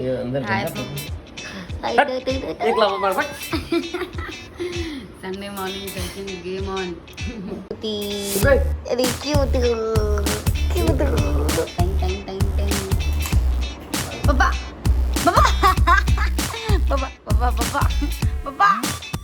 ये अंदर एक लाओ perfect Sunday morning session game on अरे क्यूट क्यूट टंग टंग टंग टंग पापा पापा पापा पापा पापा पापा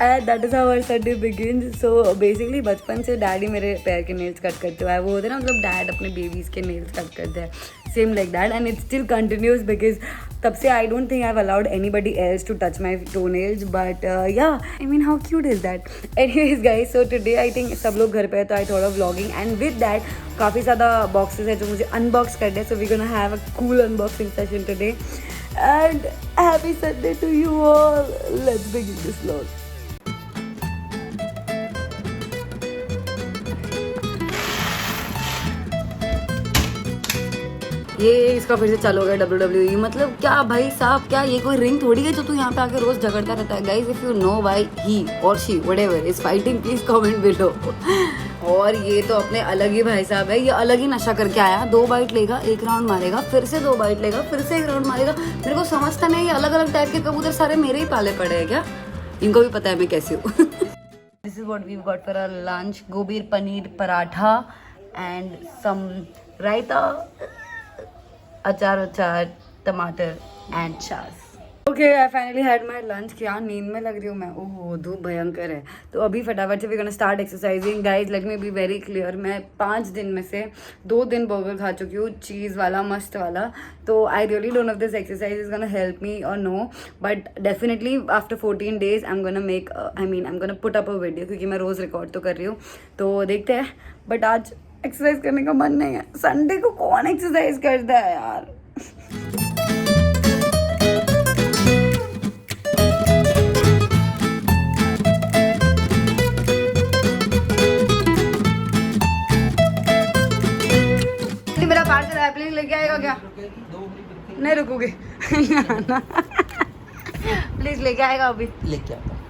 And that is how our Sunday begins. So basically बचपन से डैडी मेरे पैर के नेल्स कट करते हुए वो होते हैं ना, मतलब डैड अपने बेबीज के नेल्स कट करते हैं, same like that, and it still continues because तब से I don't think I have allowed anybody else to touch my toe nails, but या I mean how cute is that. Anyways guys, so today I think सब लोग घर पे है तो I thought of vlogging, and with that काफ़ी ज़्यादा boxes है जो मुझे अनबॉक्स करने हैं. So we gonna have a cool unboxing session today, and happy Sunday to you all. Let's begin this vlog. ये इसका फिर से चालू हो गया WWE. मतलब क्या भाई साहब, क्या ये कोई रिंग थोड़ी है जो तू यहाँ पे आके रोज झगड़ता रहता है. Guys if you know why he और she whatever is fighting, please comment below. और ये तो अपने अलग ही भाई साहब है, ये अलग ही नशा करके आया. 2 बाइट लेगा, 1 राउंड मारेगा, फिर से 2 बाइट लेगा, फिर से 1 राउंड मारेगा. मेरे को समझता नहीं, ये अलग अलग टाइप के कबूतर सारे मेरे ही पाले पड़े हैं क्या? इनको भी पता है मैं कैसी हूँ. This is what we got for our lunch. Gobhi paneer paratha and some raita, achar, tamatar and chaas. Okay, I finally had my lunch. क्या नींद में लग रही हूँ मैं. ओहो, धूप भयंकर है. तो अभी फटाफट से we gonna start exercising. Guys let me be very clear, मैं 5 दिन में से 2 दिन बर्गर खा चुकी हूँ, चीज़ वाला, मस्त वाला. तो I really don't know if this exercise is gonna help me और no, but definitely after 14 days I am gonna make, I mean I am gonna put up a video, क्योंकि मैं रोज़ रिकॉर्ड तो कर रही हूँ. तो देखते हैं, बट आज एक्सरसाइज करने का मन नहीं है. संडे को कौन एक्सरसाइज करता है यार. मेरा पार्सल है, प्लीज लेके आएगा क्या? नहीं रुकोगे? प्लीज लेके आएगा अभी. लेके आता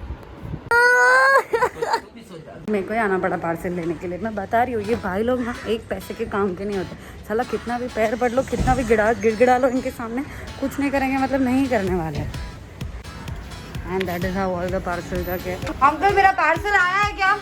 मेरे को ही आना पड़ा पार्सल लेने के लिए. मैं बता रही हूँ, ये भाई लोग ना एक पैसे के काम के नहीं होते. साला कितना भी पैर पड़ लो, कितना भी गिड़गिड़ा लो, इनके सामने कुछ नहीं करेंगे, मतलब नहीं करने वाले. And that is how all the parcel का. क्या अंकल, मेरा पार्सल आया है क्या?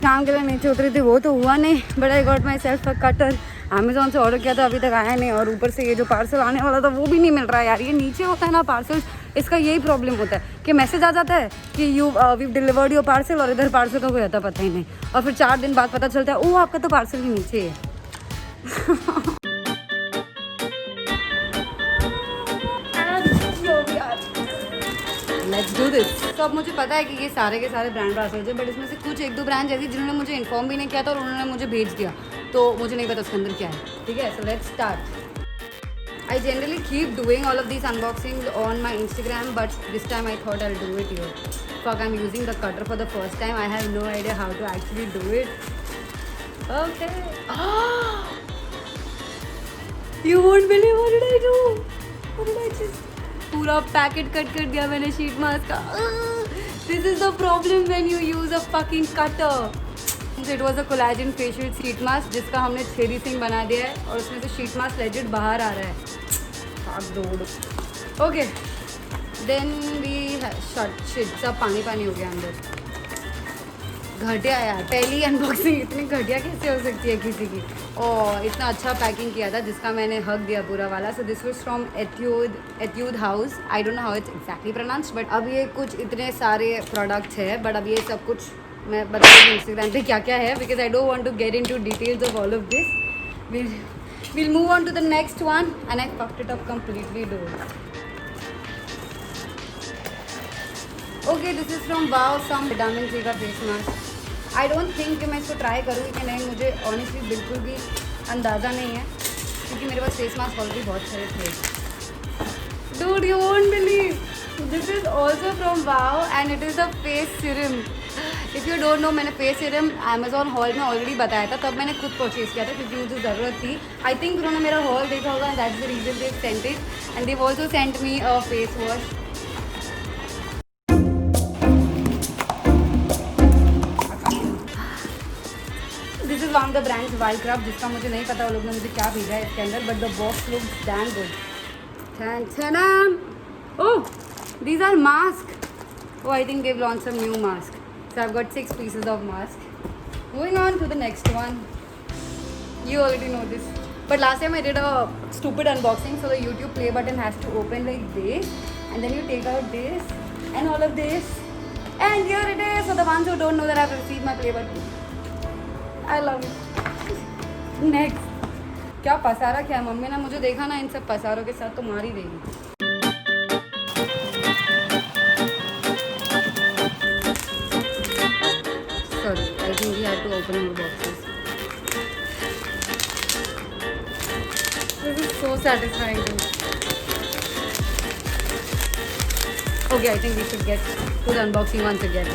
काम के लिए नीचे उतरी थी, वो तो हुआ नहीं, but I got my self a cutter. Amazon से ऑर्डर किया था, अभी तक आया नहीं, और ऊपर से ये जो पार्सल आने वाला था वो भी नहीं मिल रहा है यार. ये नीचे होता है ना पार्सल, इसका यही प्रॉब्लम होता है कि मैसेज आ जाता है कि you we delivered your parcel, और इधर पार्सल का कोई आता पता ही नहीं, और फिर 4 दिन बाद पता चलता है ओह आपका तो पार्सल ही नीचे है. Let's do this. तो अब मुझे पता है कि ये सारे के सारे ब्रांड पार्सल्स हैं, बट इसमें से कुछ 1-2 ब्रांड ऐसी जिन्होंने मुझे इन्फॉर्म भी नहीं किया था और उन्होंने मुझे भेज दिया, तो मुझे नहीं पता उसके अंदर क्या है. ठीक है, so let's start. I generally keep doing all of these unboxings on my Instagram, but this time I thought I'll do it here. Fuck, I'm using the cutter for the first time. I have no idea how to actually do it. Okay. You won't believe what did I do? What did I just? पूरा packet cut कर दिया मैंने sheet mask का. This is the problem when you use a fucking cutter. It was a collagen facial sheet mask जिसका हमने 3D Singh बना दिया है, और उसमें से शीट मास्क लेजिट बाहर आ रहा है. ओके, देन वी शिट, सब पानी हो गया अंदर. घटिया यार, पहली अनबॉक्सिंग इतनी घटिया कैसे हो सकती है किसी की. और इतना अच्छा पैकिंग किया था जिसका मैंने हक दिया पूरा वाला. So this was from Etude House. I don't know how it's exactly pronounced, but अब ये कुछ इतने सारे प्रोडक्ट्स है, बट अब ये सब कुछ मैं बताऊँगी इंस्टाग्राम पे क्या क्या है, because I don't want to get into details of all of this. We'll move on to the next one, and I fucked it up completely, dude. Okay, this is from Wow, some vitamin C का face mask. I don't think कि मैं इसको try करूँगी कि नहीं, मुझे honestly बिल्कुल भी अंदाज़ा नहीं है, क्योंकि मेरे पास फेस मास्क ऑलरेडी बहुत सारे थे. Dude, you won't believe. This is also from Wow, and it is a face serum. If you don't know, मैंने फेस सीरम अमेजोन हॉल में ऑलरेडी बताया था, तब मैंने खुद परचेज़ किया था क्योंकि मुझे ज़रूरत थी. आई थिंक उन्होंने मेरा हॉल देखा होगा, and that's the reason they sent it, and they also sent me a face wash. This is one of the brands Wildcraft, जिसका मुझे नहीं पता वो लोग ने मुझे क्या भेजा है इसके अंदर, but the box looks damn good. Oh, these are masks. Oh, I think they've launched some new mask. So I've got 6 pieces of mask. Moving on to the next one. You already know this. But last time I did a stupid unboxing, so the YouTube play button has to open like this. And then you take out this and all of this. And here it is for the ones who don't know that I've received my play button. I love it. Next. क्या पसारा क्या है? Mummy ने मुझे देखा ना इन सब पसारों के साथ तो मार ही देगी. Sorry, I think we have to open more boxes. This is so satisfying. Okay, I think we should get to the unboxing once again.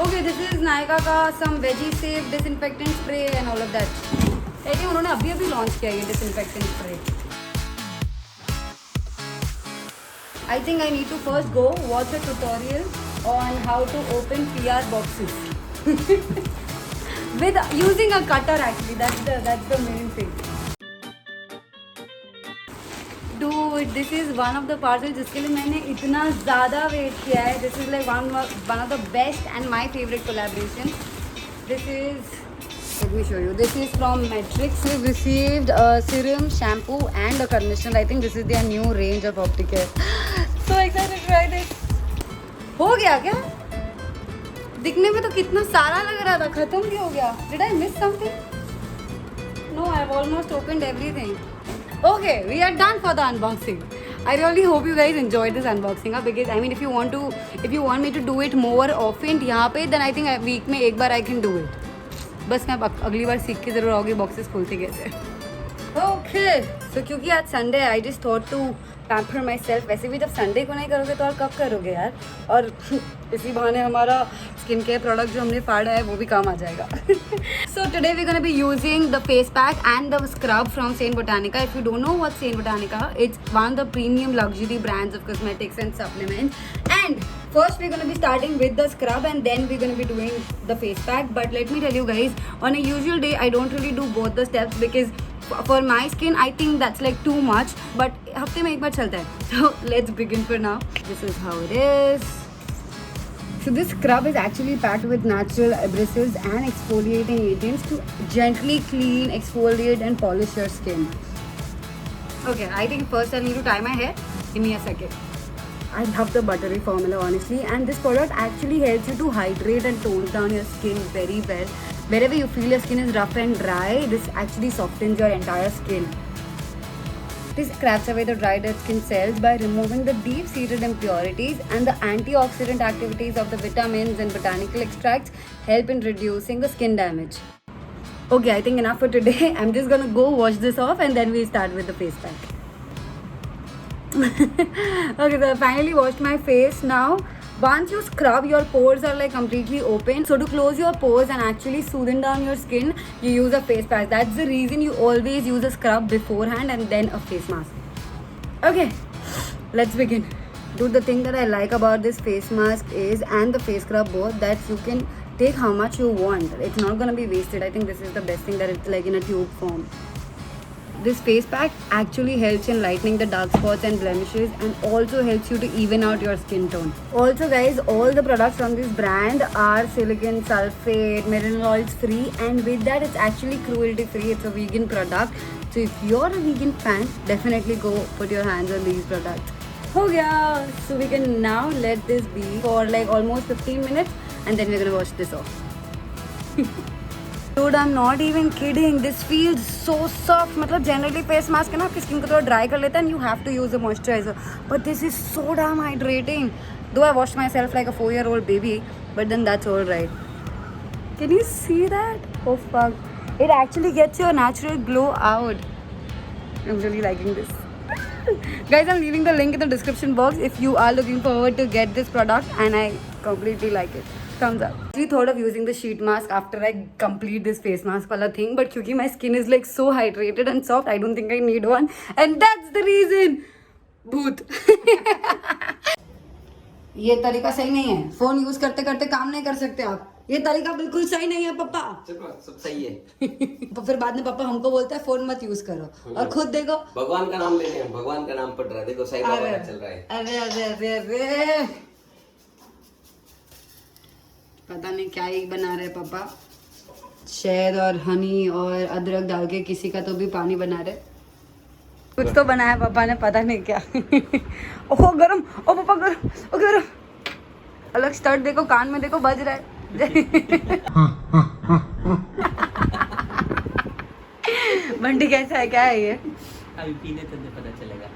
Okay, this is Nykaa का some veggie safe disinfectant spray and all of that. I think उन्होंने अभी launch किया ये disinfectant spray. I think I need to first go watch a tutorial on how to open PR boxes with using a cutter. Actually, that's the main thing. Dude, this is one of the parcels जिसके लिए मैंने इतना ज़्यादा wait किया है. This is like one of the best and my favorite collaboration. This is, let me show you. This is from Matrix. We've received a serum, shampoo and a conditioner. I think this is their new range of Opticare. So excited to try this. हो गया क्या? दिखने में तो कितना सारा लग रहा था, खत्म भी हो गया. Did I miss something? No, I've almost opened everything. Okay, we are done for the unboxing. I really hope you guys enjoyed this unboxing because I mean if you want me to do it more often यहाँ पे then I think week में एक बार I can do it. बस मैं अगली बार सीख के जरूर आऊँगी बॉक्सेस खोलते कैसे. Okay, so क्योंकि आज Sunday I just thought to pamper myself. वैसे भी जब संडे को नहीं करोगे तो और कब करोगे यार. और इसी बहाने हमारा स्किन केयर प्रोडक्ट जो हमने फाड़ा है वो भी काम आ जाएगा. So today we're gonna be using the face pack and the scrub from Saint Botanica. If you don't know what Saint Botanica, it's one of the premium luxury brands of cosmetics and supplements. And first we're gonna be starting with the scrub and then we're gonna be doing the face pack. But let me tell you guys, on a usual day I don't really do both the steps because for my skin I think that's like too much. But हफ्ते में एक बार चलता है. So let's begin for now. This is how it is. So this scrub is actually packed with natural abrasives and exfoliating agents to gently clean, exfoliate and polish your skin. Okay, I think first I need to tie my hair. Give me a second. I love the buttery formula honestly, and this product actually helps you to hydrate and tone down your skin very well. Wherever you feel your skin is rough and dry, this actually softens your entire skin. This scraps away the dry dead skin cells by removing the deep-seated impurities, and the antioxidant activities of the vitamins and botanical extracts help in reducing the skin damage. Okay, I think enough for today. I'm just gonna go wash this off and then we'll start with the face pack. Okay, so I finally washed my face now. Once you scrub, your pores are like completely open. So to close your pores and actually smoothen down your skin, you use a face pack. That's the reason you always use a scrub beforehand and then a face mask. Okay, let's begin. Dude, the thing that I like about this face mask is, and the face scrub both, that you can take how much you want. It's not gonna be wasted. I think this is the best thing, that it's like in a tube form. This face pack actually helps in lightening the dark spots and blemishes and also helps you to even out your skin tone. Also guys, all the products from this brand are silicon sulfate, mineral oils free, and with that it's actually cruelty free. It's a vegan product. So if you're a vegan fan, definitely go put your hands on these products. Oh yeah, so we can now let this be for like almost 15 minutes and then we're gonna wash this off. Dude, I'm not even kidding. This feels so soft. मतलब generally face mask है ना, आपकी skin को थोड़ा dry कर लेता है and you have to use a moisturizer. But this is so damn hydrating. Though I washed myself like a 4-year-old baby, but then that's all right. Can you see that? Oh fuck. It actually gets your natural glow out. I'm really liking this. Guys, I'm leaving the link in the description box if you are looking forward to get this product, and I completely like it. Thumbs up. We thought of using the sheet mask after I complete this face mask wala thing, but because my skin is like so hydrated and soft, I don't think I need one, and that's the reason. Bhoot. ये तरीका सही नहीं है. Phone use करते करते काम नहीं कर सकते आप. ये तरीका बिल्कुल सही नहीं है पापा। सब सही है। तो फिर बाद में पापा हमको बोलता है फोन मत यूज करो, और खुद देखो भगवान का नाम ले रहे हैं, भगवान का नाम पढ़ रहा है, देखो साईं बाबा का चल रहा है। अरे अरे अरे अरे पता नहीं क्या ही बना रहे पापा, शहद और हनी और अदरक डाल के किसी का तो भी पानी बना रहे, कुछ तो बनाया पापा ने, पता नहीं क्या। ओह गरम, ओ पापा गरम, ओ गरम। अलग स्टर्ट देखो, कान में देखो बज रहा है। बंटी कैसा है, क्या है ये? अभी पीने तो पता चलेगा।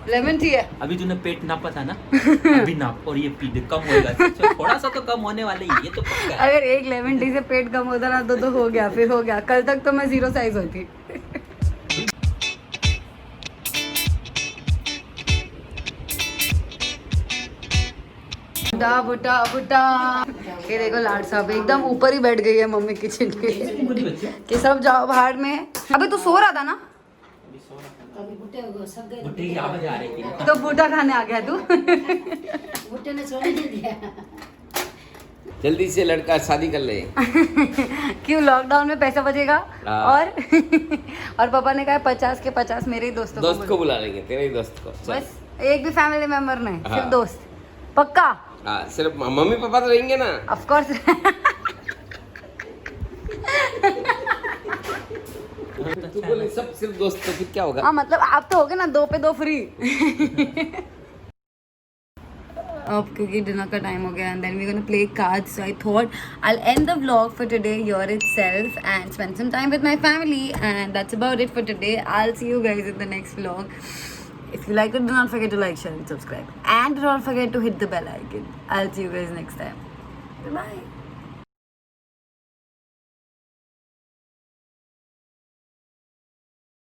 लेमन टी है। अभी तूने पेट नापा था ना, अभी नाप और ये पी दे, कम होएगा। थोड़ा सा तो कम होने वाला ही, ये तो पक्का है। अगर एक लेमन टी से पेट कम होता ना तो हो गया, फिर हो गया। कल तक तो मैं 0 साइज होती। बुटा बुटा बुटा, ये देखो लाड साहब एकदम ऊपर ही बैठ गई है मम्मी किचन के कि सब जाओ बाहर में। अभी तो सो रहा था ना, बुट्टे की आवाज आ रही थी। तो बूटा खाने आ गया तू। बुट्टे ने छोड़ दिया। जल्दी से लड़का शादी कर ले। क्यों, लॉकडाउन में पैसा बचेगा। और और पापा ने कहा 50 के 50 मेरे ही दोस्तों दोस्त को बुला लेंगे, तेरे ही दोस्त को। बस एक भी फैमिली मेंबर नहीं, सिर्फ हाँ। दोस्त। पक्का? हाँ, सिर्फ मम्मी पापा तो रहेंगे ना। Of course. तू बोले सब सिर्फ दोस्त, तो फिर क्या होगा? हाँ मतलब आप तो हो गए ना 2 पे 2 फ्री। अब क्योंकि डिनर का टाइम हो गया, and then we're gonna play cards, so I thought I'll end the vlog for today here itself and spend some time with my family, and that's about it for today. I'll see you guys in the next vlog. If you like it, do not forget to like, share and subscribe, and do not forget to hit the bell icon. I'll see you guys next time. Bye.